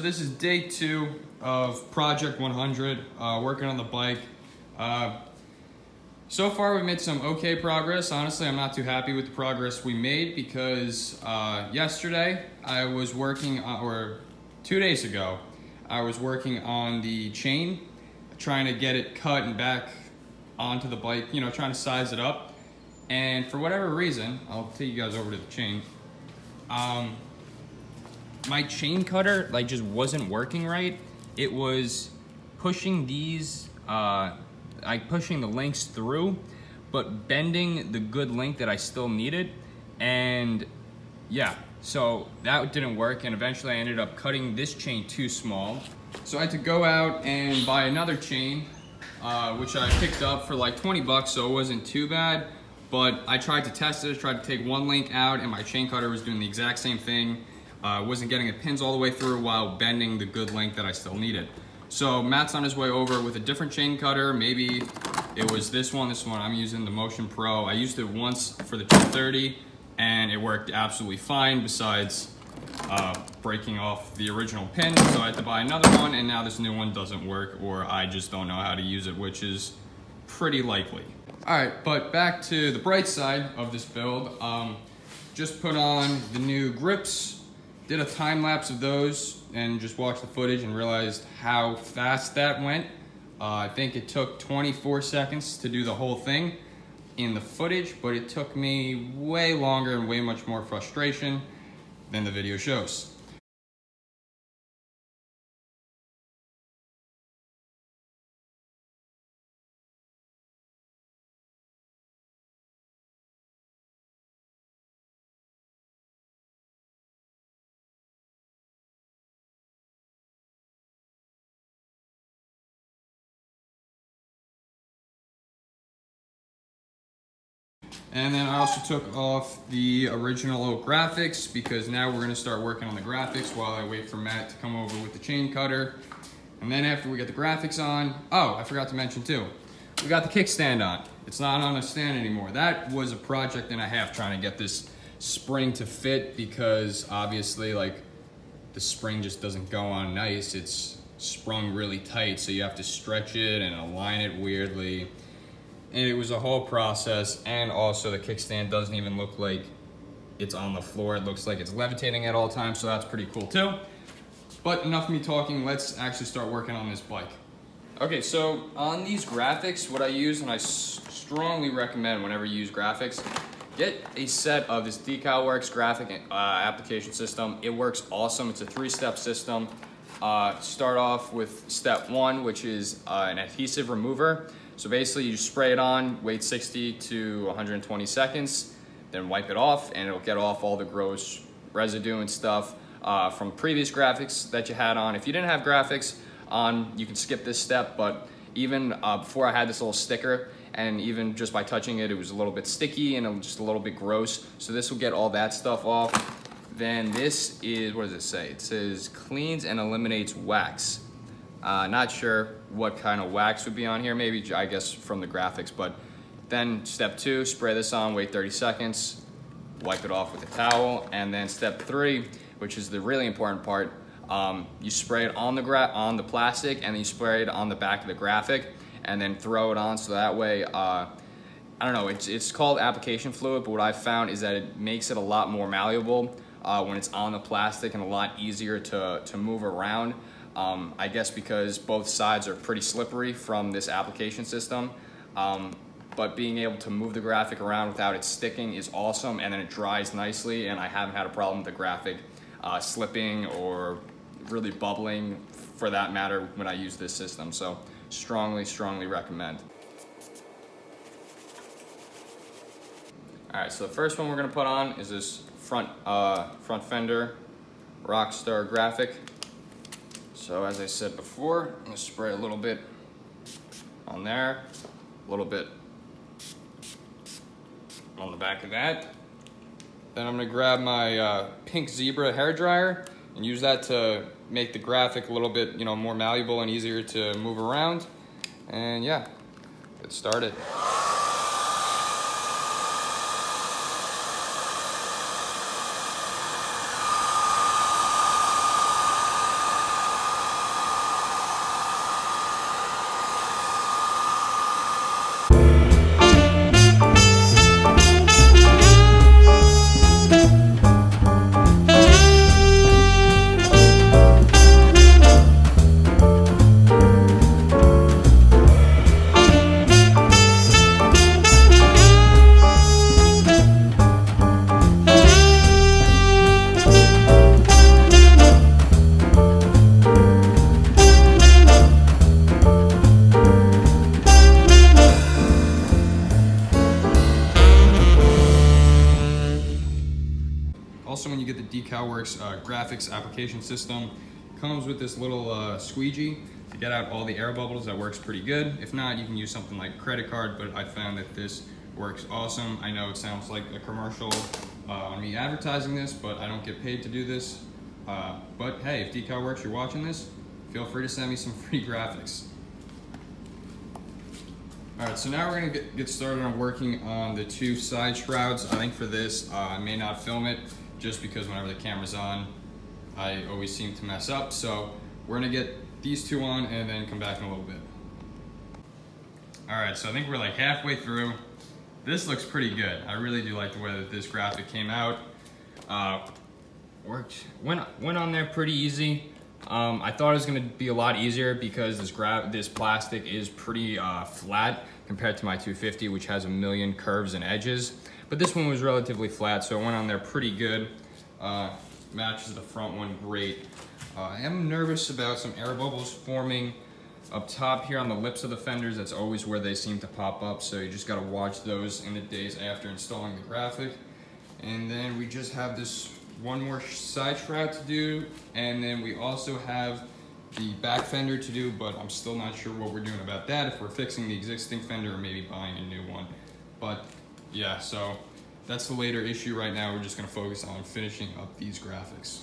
so this is day 2 of Project 100, working on the bike. So far we've made some okay progress. Honestly, I'm not too happy with the progress we made because yesterday I was working on, or 2 days ago, I was working on the chain, trying to get it cut and back onto the bike, you know, trying to size it up. And for whatever reason, I'll take you guys over to the chain. My chain cutter just wasn't working right. It was pushing these, pushing the links through, but bending the good link that I still needed. And yeah, so that didn't work. And eventually I ended up cutting this chain too small. So I had to go out and buy another chain, which I picked up for like 20 bucks, so it wasn't too bad. But I tried to test it, tried to take one link out, and my chain cutter was doing the exact same thing. Wasn't getting the pins all the way through while bending the good length that I still needed. So Matt's on his way over with a different chain cutter. Maybe it was this one I'm using, the Motion Pro. I used it once for the 230 and it worked absolutely fine, besides breaking off the original pin. So I had to buy another one, and now this new one doesn't work, or I just don't know how to use it, which is pretty likely. All right, but back to the bright side of this build. Just put on the new grips. Did a time lapse of those and just watched the footage and realized how fast that went. I think it took 24 seconds to do the whole thing in the footage, but it took me way longer and way much more frustration than the video shows. And then I also took off the original graphics because now we're gonna start working on the graphics while I wait for Matt to come over with the chain cutter. And then after we get the graphics on, oh, I forgot to mention too, we got the kickstand on. It's not on a stand anymore. That was a project and a half trying to get this spring to fit, because obviously the spring just doesn't go on nice. It's sprung really tight, so you have to stretch it and align it weirdly. And it was a whole process, and also the kickstand doesn't even look like it's on the floor. It looks like it's levitating at all times, so that's pretty cool too. But enough of me talking, let's actually start working on this bike. Okay, so on these graphics, what I use, and I strongly recommend whenever you use graphics, get a set of this Decal Works graphic application system. It works awesome. It's a 3-step system. Start off with step 1, which is an adhesive remover. So basically you spray it on, wait 60 to 120 seconds, then wipe it off, and it'll get off all the gross residue and stuff from previous graphics that you had on. If you didn't have graphics on, you can skip this step, but even before I had this little sticker, and even just by touching it, it was a little bit sticky and just a little bit gross. So this will get all that stuff off. Then this is, what does it say? It says cleans and eliminates wax. Not sure what kind of wax would be on here, maybe I guess from the graphics. But then step 2, spray this on, wait 30 seconds, wipe it off with a towel. And then step 3, which is the really important part, you spray it on the plastic, and then you spray it on the back of the graphic, and then throw it on, so that way, I don't know, it's called application fluid, but what I've found is that it makes it a lot more malleable when it's on the plastic, and a lot easier to move around. I guess because both sides are pretty slippery from this application system, but being able to move the graphic around without it sticking is awesome, and then it dries nicely, and I haven't had a problem with the graphic slipping or really bubbling, for that matter, when I use this system. So strongly recommend. All right, so the first one we're gonna put on is this front fender Rockstar graphic. So as I said before, I'm gonna spray a little bit on there, a little bit on the back of that. Then I'm gonna grab my pink zebra hair dryer and use that to make the graphic a little bit, you know, more malleable and easier to move around. And yeah, get started. the DecalWorks graphics application system. Comes with this little squeegee to get out all the air bubbles. That works pretty good. If not, you can use something like credit card, but I found that this works awesome. I know it sounds like a commercial on me advertising this, but I don't get paid to do this. But hey, if DecalWorks, you're watching this, feel free to send me some free graphics. All right, so now we're gonna get started on working on the two side shrouds. I think for this, I may not film it just because whenever the camera's on, I always seem to mess up. So we're gonna get these two on and then come back in a little bit. All right, so I think we're like halfway through. This looks pretty good. I really do like the way that this graphic came out. Went on there pretty easy. I thought it was gonna be a lot easier because this plastic is pretty flat compared to my 250, which has a million curves and edges. But this one was relatively flat, so it went on there pretty good. Matches the front one great. I am nervous about some air bubbles forming up top here on the lips of the fenders. That's always where they seem to pop up, so you just gotta watch those in the days after installing the graphic. And then we just have this one more side shroud to do, and then we also have the back fender to do, but I'm still not sure what we're doing about that, if we're fixing the existing fender or maybe buying a new one. But yeah, so that's the later issue. Right now we're just gonna focus on finishing up these graphics.